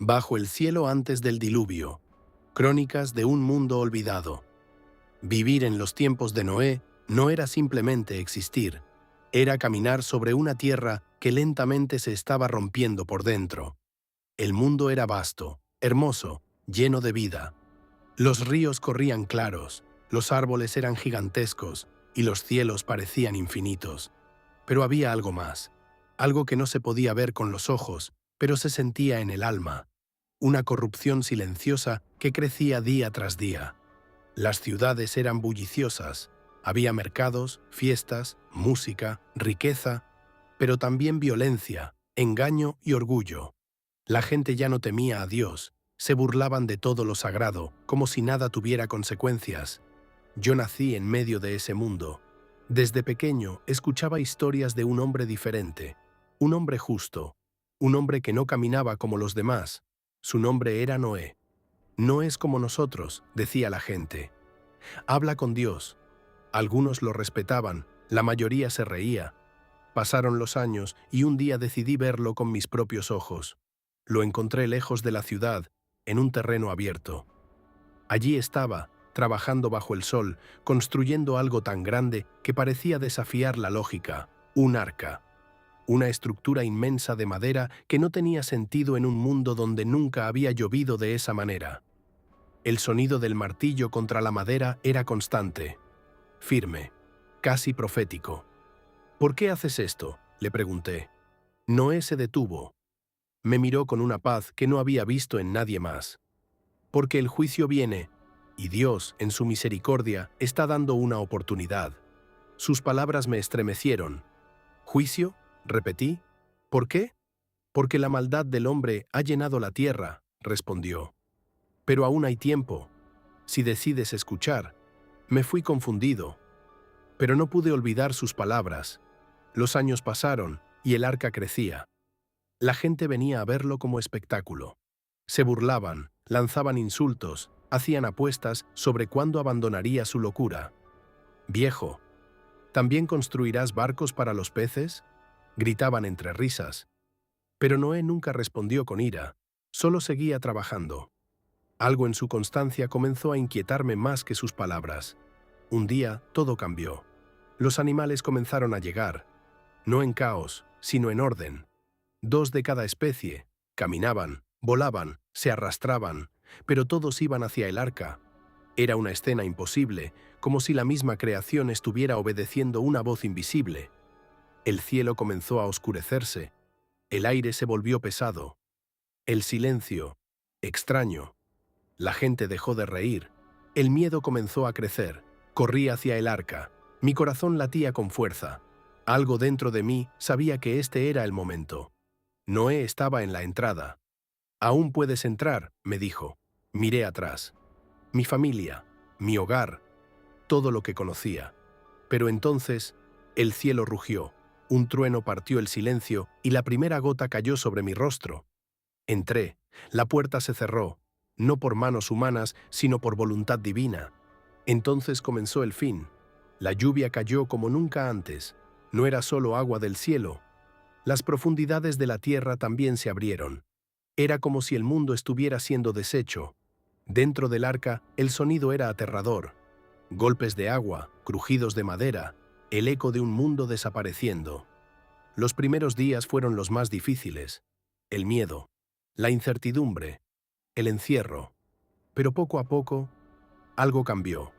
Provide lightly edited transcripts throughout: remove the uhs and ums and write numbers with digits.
Bajo el cielo antes del diluvio. Crónicas de un mundo olvidado. Vivir en los tiempos de Noé no era simplemente existir, era caminar sobre una tierra que lentamente se estaba rompiendo por dentro. El mundo era vasto, hermoso, lleno de vida. Los ríos corrían claros, los árboles eran gigantescos y los cielos parecían infinitos. Pero había algo más, algo que no se podía ver con los ojos, pero se sentía en el alma. Una corrupción silenciosa que crecía día tras día. Las ciudades eran bulliciosas, había mercados, fiestas, música, riqueza, pero también violencia, engaño y orgullo. La gente ya no temía a Dios, se burlaban de todo lo sagrado, como si nada tuviera consecuencias. Yo nací en medio de ese mundo. Desde pequeño escuchaba historias de un hombre diferente, un hombre justo, un hombre que no caminaba como los demás. Su nombre era Noé. No es como nosotros, decía la gente. Habla con Dios. Algunos lo respetaban, la mayoría se reía. Pasaron los años y un día decidí verlo con mis propios ojos. Lo encontré lejos de la ciudad, en un terreno abierto. Allí estaba, trabajando bajo el sol, construyendo algo tan grande que parecía desafiar la lógica, un arca. Una estructura inmensa de madera que no tenía sentido en un mundo donde nunca había llovido de esa manera. El sonido del martillo contra la madera era constante, firme, casi profético. ¿Por qué haces esto?, le pregunté. Noé se detuvo. Me miró con una paz que no había visto en nadie más. Porque el juicio viene, y Dios, en su misericordia, está dando una oportunidad. Sus palabras me estremecieron. ¿Juicio?, repetí. ¿Por qué? Porque la maldad del hombre ha llenado la tierra, respondió. Pero aún hay tiempo. Si decides escuchar. Me fui confundido. Pero no pude olvidar sus palabras. Los años pasaron, y el arca crecía. La gente venía a verlo como espectáculo. Se burlaban, lanzaban insultos, hacían apuestas sobre cuándo abandonaría su locura. Viejo, ¿también construirás barcos para los peces?, gritaban entre risas. Pero Noé nunca respondió con ira, solo seguía trabajando. Algo en su constancia comenzó a inquietarme más que sus palabras. Un día, todo cambió. Los animales comenzaron a llegar, no en caos, sino en orden. 2 de cada especie, caminaban, volaban, se arrastraban, pero todos iban hacia el arca. Era una escena imposible, como si la misma creación estuviera obedeciendo una voz invisible. El cielo comenzó a oscurecerse, el aire se volvió pesado. El silencio, extraño. La gente dejó de reír. El miedo comenzó a crecer. Corrí hacia el arca. Mi corazón latía con fuerza. Algo dentro de mí sabía que este era el momento. Noé estaba en la entrada. «Aún puedes entrar», me dijo. Miré atrás. Mi familia, mi hogar, todo lo que conocía. Pero entonces, el cielo rugió, un trueno partió el silencio y la primera gota cayó sobre mi rostro. Entré, la puerta se cerró, no por manos humanas, sino por voluntad divina. Entonces comenzó el fin. La lluvia cayó como nunca antes. No era solo agua del cielo. Las profundidades de la tierra también se abrieron. Era como si el mundo estuviera siendo deshecho. Dentro del arca, el sonido era aterrador. Golpes de agua, crujidos de madera, el eco de un mundo desapareciendo. Los primeros días fueron los más difíciles. El miedo, la incertidumbre, el encierro. Pero poco a poco, algo cambió.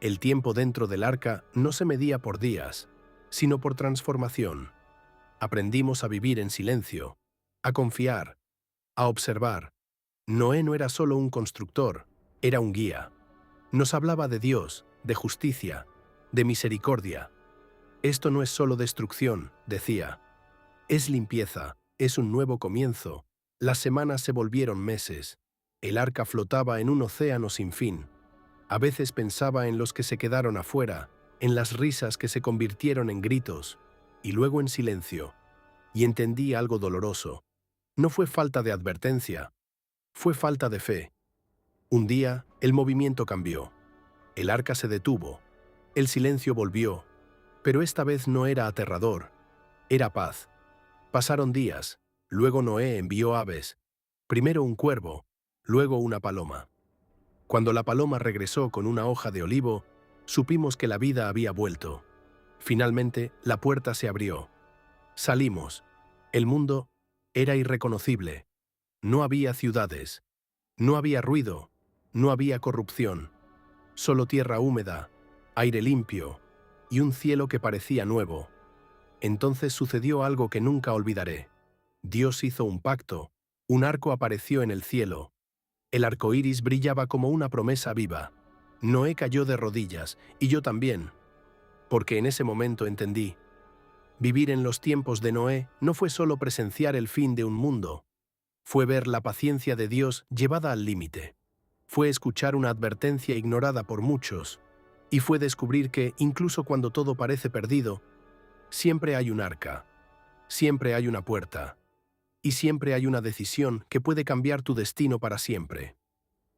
El tiempo dentro del arca no se medía por días, sino por transformación. Aprendimos a vivir en silencio, a confiar, a observar. Noé no era solo un constructor, era un guía. Nos hablaba de Dios, de justicia, de misericordia. Esto no es solo destrucción, decía. Es limpieza, es un nuevo comienzo. Las semanas se volvieron meses. El arca flotaba en un océano sin fin. A veces pensaba en los que se quedaron afuera, en las risas que se convirtieron en gritos, y luego en silencio. Y entendí algo doloroso. No fue falta de advertencia, fue falta de fe. Un día, el movimiento cambió. El arca se detuvo. El silencio volvió. Pero esta vez no era aterrador, era paz. Pasaron días. Luego Noé envió aves. Primero un cuervo, luego una paloma. Cuando la paloma regresó con una hoja de olivo, supimos que la vida había vuelto. Finalmente, la puerta se abrió. Salimos. El mundo era irreconocible. No había ciudades. No había ruido. No había corrupción. Solo tierra húmeda, aire limpio y un cielo que parecía nuevo. Entonces sucedió algo que nunca olvidaré. Dios hizo un pacto. Un arco apareció en el cielo. El arco iris brillaba como una promesa viva. Noé cayó de rodillas, y yo también, porque en ese momento entendí. Vivir en los tiempos de Noé no fue solo presenciar el fin de un mundo, fue ver la paciencia de Dios llevada al límite. Fue escuchar una advertencia ignorada por muchos, y fue descubrir que, incluso cuando todo parece perdido, siempre hay un arca, siempre hay una puerta, y siempre hay una decisión que puede cambiar tu destino para siempre.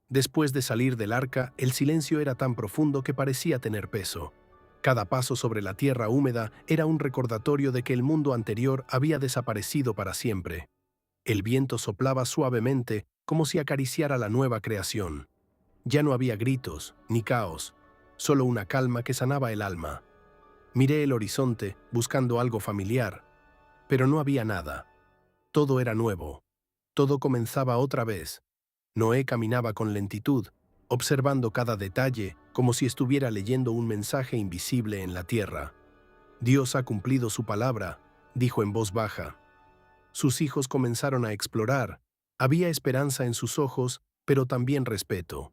Después de salir del arca, el silencio era tan profundo que parecía tener peso. Cada paso sobre la tierra húmeda era un recordatorio de que el mundo anterior había desaparecido para siempre. El viento soplaba suavemente, como si acariciara la nueva creación. Ya no había gritos, ni caos, solo una calma que sanaba el alma. Miré el horizonte, buscando algo familiar, pero no había nada. Todo era nuevo. Todo comenzaba otra vez. Noé caminaba con lentitud, observando cada detalle, como si estuviera leyendo un mensaje invisible en la tierra. Dios ha cumplido su palabra, dijo en voz baja. Sus hijos comenzaron a explorar. Había esperanza en sus ojos, pero también respeto.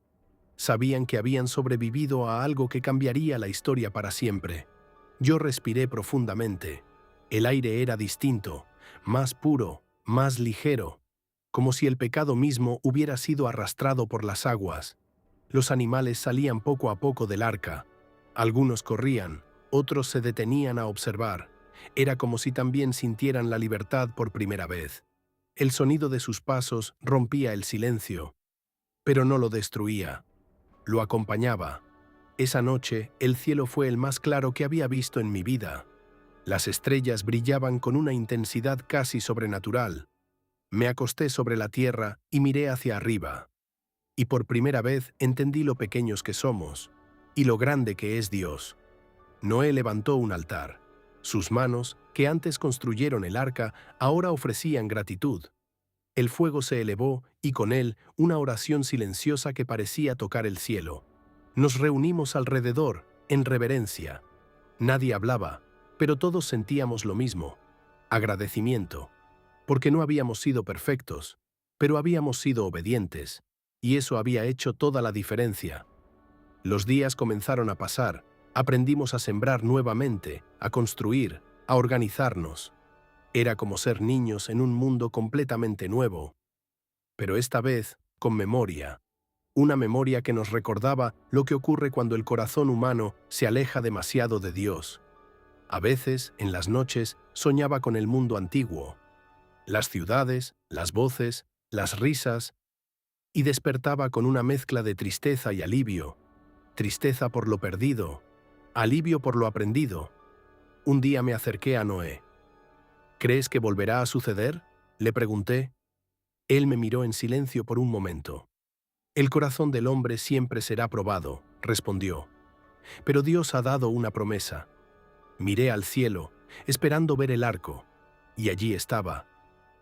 Sabían que habían sobrevivido a algo que cambiaría la historia para siempre. Yo respiré profundamente. El aire era distinto, más puro, más ligero, como si el pecado mismo hubiera sido arrastrado por las aguas. Los animales salían poco a poco del arca. Algunos corrían, otros se detenían a observar. Era como si también sintieran la libertad por primera vez. El sonido de sus pasos rompía el silencio, pero no lo destruía. Lo acompañaba. Esa noche, el cielo fue el más claro que había visto en mi vida. Las estrellas brillaban con una intensidad casi sobrenatural. Me acosté sobre la tierra y miré hacia arriba. Y por primera vez entendí lo pequeños que somos y lo grande que es Dios. Noé levantó un altar. Sus manos, que antes construyeron el arca, ahora ofrecían gratitud. El fuego se elevó y con él una oración silenciosa que parecía tocar el cielo. Nos reunimos alrededor, en reverencia. Nadie hablaba, pero todos sentíamos lo mismo: agradecimiento. Porque no habíamos sido perfectos, pero habíamos sido obedientes, y eso había hecho toda la diferencia. Los días comenzaron a pasar, aprendimos a sembrar nuevamente, a construir, a organizarnos. Era como ser niños en un mundo completamente nuevo, pero esta vez con memoria. Una memoria que nos recordaba lo que ocurre cuando el corazón humano se aleja demasiado de Dios. A veces, en las noches, soñaba con el mundo antiguo, las ciudades, las voces, las risas, y despertaba con una mezcla de tristeza y alivio. Tristeza por lo perdido, alivio por lo aprendido. Un día me acerqué a Noé. ¿Crees que volverá a suceder?, le pregunté. Él me miró en silencio por un momento. El corazón del hombre siempre será probado, respondió. Pero Dios ha dado una promesa. Miré al cielo, esperando ver el arco, y allí estaba.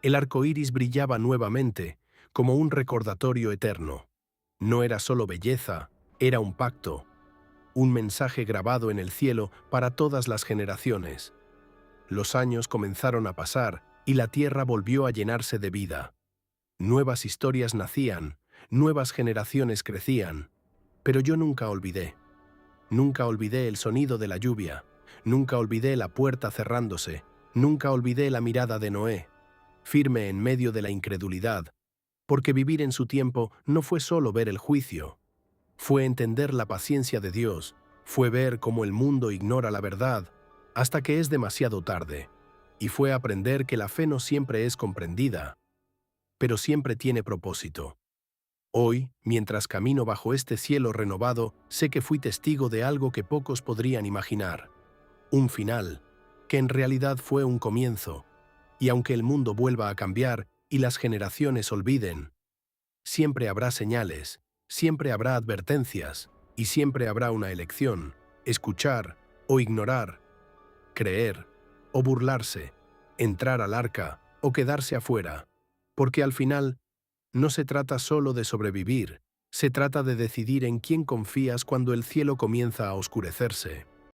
El arco iris brillaba nuevamente, como un recordatorio eterno. No era solo belleza, era un pacto, un mensaje grabado en el cielo para todas las generaciones. Los años comenzaron a pasar y la tierra volvió a llenarse de vida. Nuevas historias nacían, nuevas generaciones crecían, pero yo nunca olvidé. Nunca olvidé el sonido de la lluvia, nunca olvidé la puerta cerrándose, nunca olvidé la mirada de Noé, firme en medio de la incredulidad, porque vivir en su tiempo no fue solo ver el juicio, fue entender la paciencia de Dios, fue ver cómo el mundo ignora la verdad hasta que es demasiado tarde, y fue aprender que la fe no siempre es comprendida, pero siempre tiene propósito. Hoy, mientras camino bajo este cielo renovado, sé que fui testigo de algo que pocos podrían imaginar. Un final, que en realidad fue un comienzo. Y aunque el mundo vuelva a cambiar, y las generaciones olviden. Siempre habrá señales, siempre habrá advertencias, y siempre habrá una elección: escuchar o ignorar, creer o burlarse, entrar al arca o quedarse afuera. Porque al final, no se trata solo de sobrevivir, se trata de decidir en quién confías cuando el cielo comienza a oscurecerse.